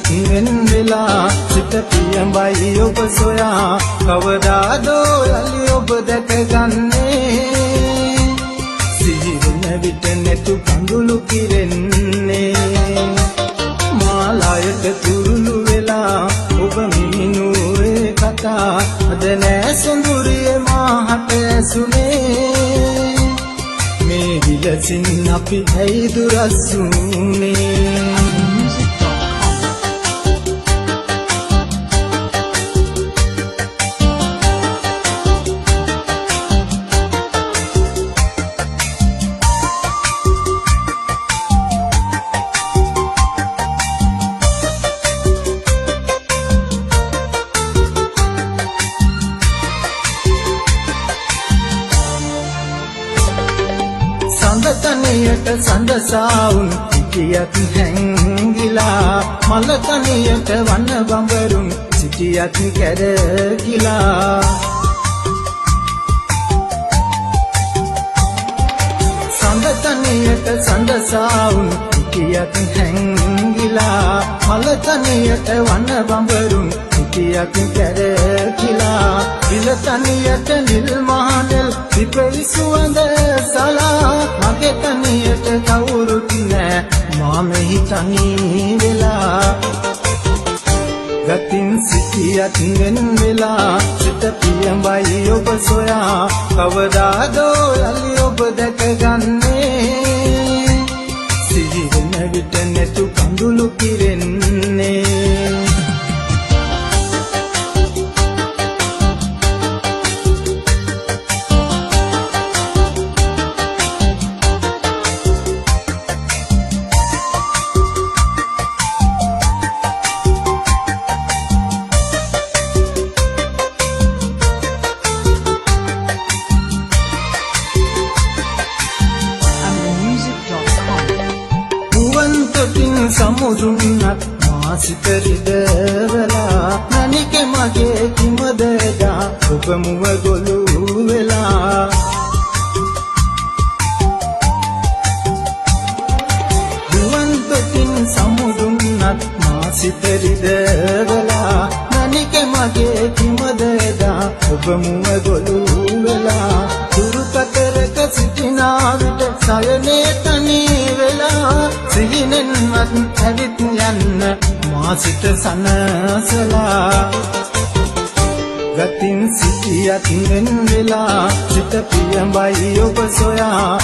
සිටියත් වෙන් වෙලා සිත පියඹයි ඔබ සොයා කවදාදෝ යලි ඔබ දැකගන්නේ සිහින විට නැතු කඳුළු කිරෙන්නේ මාලායට තුරුළු වෙලා ඔබ මිනුවේ කතා අද නෑ සොඳුරියේ මාහට ඇසුනේ මේ විලසින් අපි ඇයි දුරස් වුනේ සඳතනියට සඳසාවුන් සිටියත් හැංගිලා මලතනියට වන බඹරුන් සිටියත් කැරකිලා සඳතනියට සඳසාවුන් සිටියත් හැංගිලා මලතනියට වන බඹරුන් සිටියත් කැරකිලා විලතනියට නිල් මහනෙල් විපරි සුවඳ සලා මගේ තනියට කවුරුත් නෑ මා මෙහි තනි වෙලා ගතින් සිටියත් වෙන් වෙලා සිත පියඹයි ඔබ සොයා කවදාදෝ යලි ඔබ දැකගන්නේ සිහින විට නැතු කඳුළු කිරෙන්නේ සමුදුන්නත් මාසිත රිදවලා නනික මගේ කිමදදා ඔබ මුව ගොළු වෙලා දුවන්තකින් සමුදුන්නත් මාසිත රිදවලා නනික මගේ කිමදදා ඔබ මුව ගොළු වෙලා දුරුකතරක සිටිනා විට සයනේ තනි වෙලා සිහිනෙන්වත් ඇවිත් යන්න මා සිත සනසලා ගතින් සිටියත් වෙන් වෙලා සිත පියඹයි ඔබ සොයා